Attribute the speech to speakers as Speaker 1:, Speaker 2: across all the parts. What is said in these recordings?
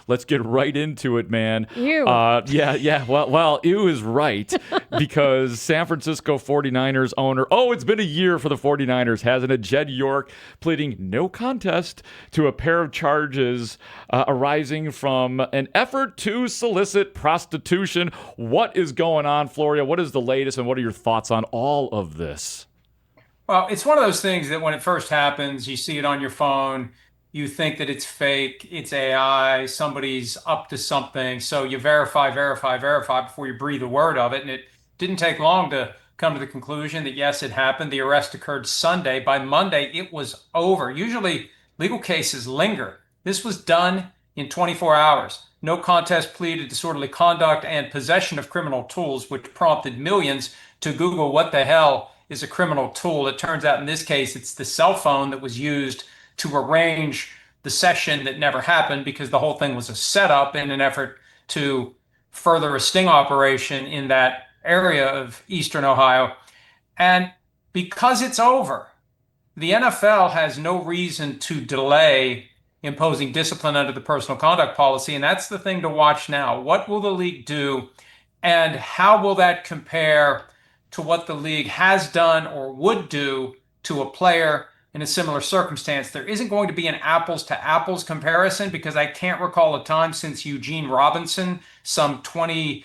Speaker 1: let's get right into it, man.
Speaker 2: Ew.
Speaker 1: Yeah. Well, ew is right because San Francisco 49ers owner, it's been a year for the 49ers, hasn't it? Jed York pleading no contest to a pair of charges arising from an effort to solicit prostitution. What is going on, Florio? What is the latest, and what are your thoughts on all of this?
Speaker 3: Well, it's one of those things that when it first happens, you see it on your phone, you think that it's fake, it's AI, somebody's up to something. So you verify before you breathe a word of it. And it didn't take long to come to the conclusion that yes, it happened. The arrest occurred Sunday. By Monday, it was over. Usually legal cases linger. This was done in 24 hours. No contest plea to disorderly conduct and possession of criminal tools, which prompted millions to Google what the hell is a criminal tool. It turns out in this case, it's the cell phone that was used to arrange the session that never happened because the whole thing was a setup in an effort to further a sting operation in that area of Eastern Ohio. And because it's over, the NFL has no reason to delay imposing discipline under the personal conduct policy. And that's the thing to watch now. What will the league do? And how will that compare to what the league has done or would do to a player in a similar circumstance? There isn't going to be an apples to apples comparison because I can't recall a time since Eugene Robinson, some 28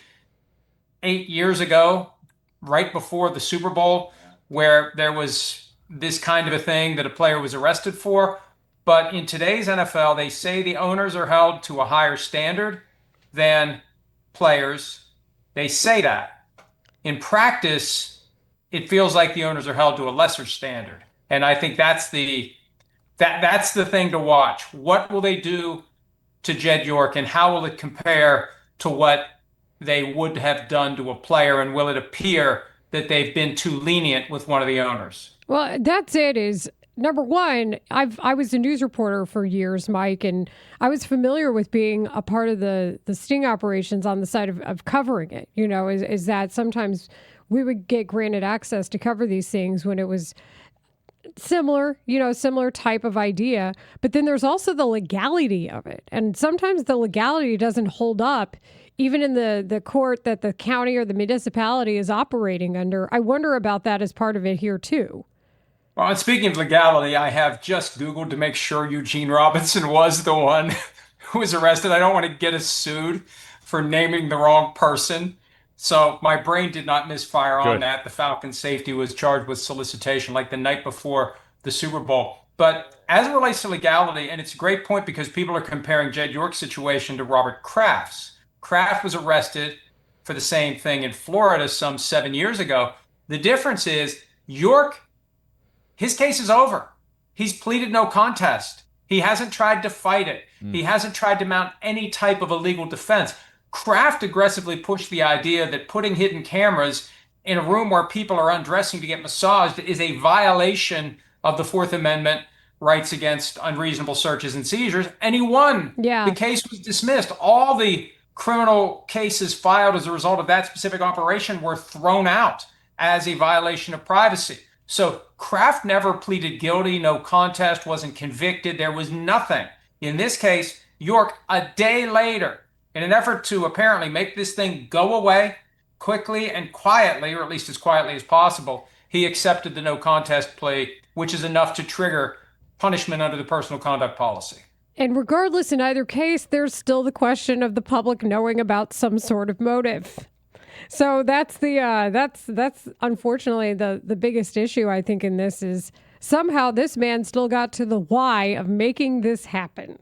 Speaker 3: years ago, right before the Super Bowl, where there was this kind of a thing that a player was arrested for. But in today's NFL, they say the owners are held to a higher standard than players. They say that. In practice, it feels like the owners are held to a lesser standard. And I think that's the thing to watch. What will they do to Jed York, and how will it compare to what they would have done to a player? And will it appear that they've been too lenient with one of the owners?
Speaker 2: Well, that's it. Is number one, I was a news reporter for years, Mike, and I was familiar with being a part of the sting operations on the side of covering it. You know, is that sometimes we would get granted access to cover these things when it was similar type of idea. But then there's also the legality of it. And sometimes the legality doesn't hold up even in the court that the county or the municipality is operating under. I wonder about that as part of it here too.
Speaker 3: Well, and speaking of legality, I have just Googled to make sure Eugene Robinson was the one who was arrested. I don't want to get us sued for naming the wrong person. So my brain did not misfire on that. The Falcons safety was charged with solicitation like the night before the Super Bowl. But as it relates to legality, and it's a great point because people are comparing Jed York's situation to Robert Kraft's. Kraft was arrested for the same thing in Florida some 7 years ago. The difference is York, his case is over. He's pleaded no contest. He hasn't tried to fight it. He hasn't tried to mount any type of a legal defense. Kraft aggressively pushed the idea that putting hidden cameras in a room where people are undressing to get massaged is a violation of the Fourth Amendment rights against unreasonable searches and seizures. And he won.
Speaker 2: Yeah.
Speaker 3: The case was dismissed. All the criminal cases filed as a result of that specific operation were thrown out as a violation of privacy. So Kraft never pleaded guilty, no contest, wasn't convicted. There was nothing. In this case, York, a day later, in an effort to apparently make this thing go away quickly and quietly, or at least as quietly as possible, he accepted the no contest plea, which is enough to trigger punishment under the personal conduct policy.
Speaker 2: And regardless, in either case, there's still the question of the public knowing about some sort of motive. So that's that's unfortunately the biggest issue, I think, in this is somehow this man still got to the why of making this happen.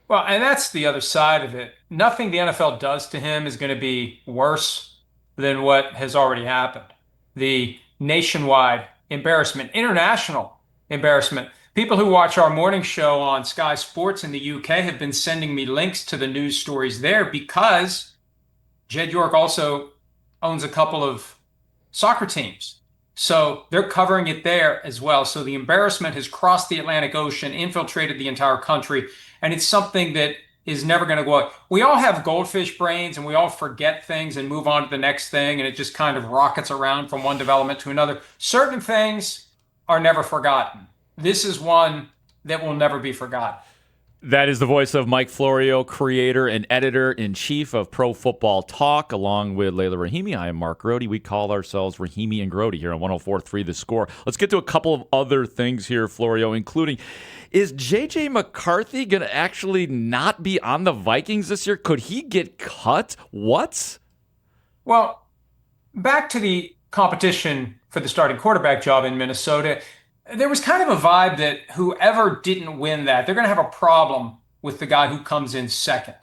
Speaker 3: Well, and that's the other side of it. Nothing the NFL does to him is going to be worse than what has already happened. The nationwide embarrassment, international embarrassment. People who watch our morning show on Sky Sports in the UK have been sending me links to the news stories there because Jed York also owns a couple of soccer teams. So they're covering it there as well. So the embarrassment has crossed the Atlantic Ocean, infiltrated the entire country, and it's something that is never going to go away. We all have goldfish brains and we all forget things and move on to the next thing, and it just kind of rockets around from one development to another. Certain things are never forgotten. This is one that will never be forgotten.
Speaker 1: That is the voice of Mike Florio, creator and editor-in-chief of Pro Football Talk, along with Layla Rahimi. I am Mark Grote. We call ourselves Rahimi and Grote here on 104.3 The Score. Let's get to a couple of other things here, Florio, including, is J.J. McCarthy going to actually not be on the Vikings this year? Could he get cut? What?
Speaker 3: Well, back to the competition for the starting quarterback job in Minnesota. There was kind of a vibe that whoever didn't win that, they're going to have a problem with the guy who comes in second.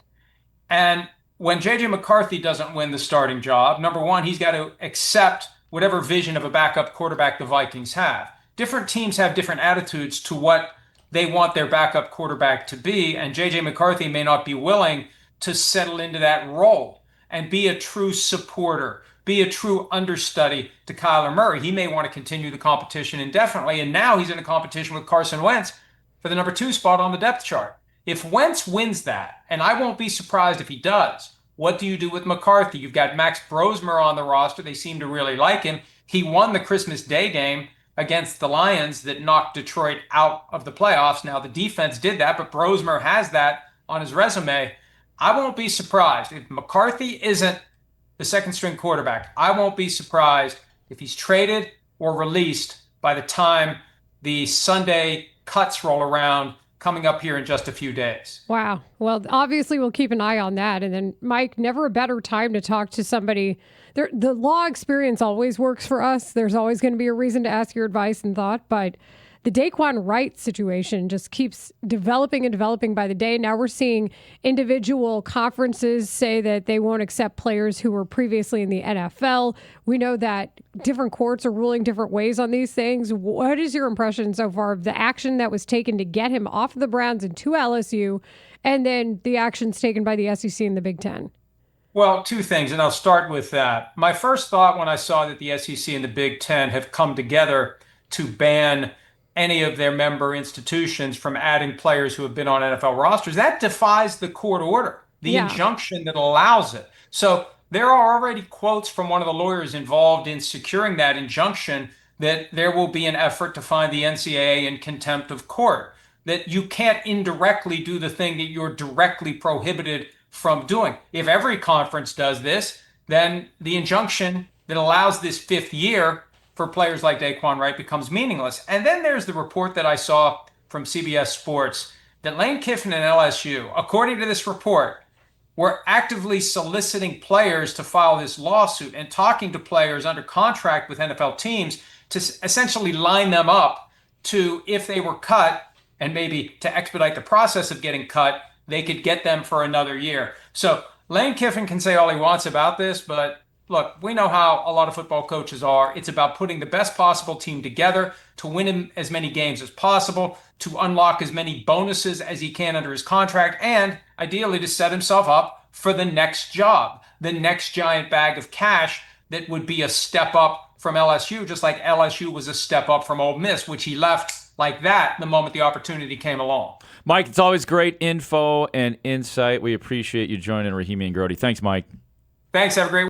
Speaker 3: And when J.J. McCarthy doesn't win the starting job, number one, he's got to accept whatever vision of a backup quarterback the Vikings have. Different teams have different attitudes to what they want their backup quarterback to be, and J.J. McCarthy may not be willing to settle into that role and be a true supporter, be a true understudy to Kyler Murray. He may want to continue the competition indefinitely, and now he's in a competition with Carson Wentz for the number 2 spot on the depth chart. If Wentz wins that, and I won't be surprised if he does, what do you do with McCarthy? You've got Max Brosmer on the roster. They seem to really like him. He won the Christmas Day game against the Lions that knocked Detroit out of the playoffs. Now, the defense did that, but Brosmer has that on his resume. I won't be surprised if McCarthy isn't the second string quarterback. I won't be surprised if he's traded or released by the time the Sunday cuts roll around coming up here in just a few days.
Speaker 2: Wow. Well, obviously we'll keep an eye on that. And then, Mike, never a better time to talk to somebody. The law experience always works for us. There's always going to be a reason to ask your advice and thought, but the Dayquan Wright situation just keeps developing and developing by the day. Now we're seeing individual conferences say that they won't accept players who were previously in the NFL. We know that different courts are ruling different ways on these things. What is your impression so far of the action that was taken to get him off of the Browns and to LSU, and then the actions taken by the SEC and the Big Ten?
Speaker 3: Well, 2 things, and I'll start with that. My first thought when I saw that the SEC and the Big Ten have come together to ban any of their member institutions from adding players who have been on NFL rosters, that defies the court order, the injunction that allows it. So there are already quotes from one of the lawyers involved in securing that injunction that there will be an effort to find the NCAA in contempt of court, that you can't indirectly do the thing that you're directly prohibited from doing. If every conference does this, then the injunction that allows this 5th year for players like Dayquan Wright becomes meaningless. And then there's the report that I saw from CBS Sports that Lane Kiffin and LSU, according to this report, were actively soliciting players to file this lawsuit and talking to players under contract with NFL teams to essentially line them up to, if they were cut, and maybe to expedite the process of getting cut, they could get them for another year. So Lane Kiffin can say all he wants about this, but look, we know how a lot of football coaches are. It's about putting the best possible team together to win as many games as possible, to unlock as many bonuses as he can under his contract, and ideally to set himself up for the next job, the next giant bag of cash that would be a step up from LSU, just like LSU was a step up from Ole Miss, which he left like that the moment the opportunity came along.
Speaker 1: Mike, it's always great info and insight. We appreciate you joining Rahimi and Grote. Thanks, Mike.
Speaker 3: Thanks. Have a great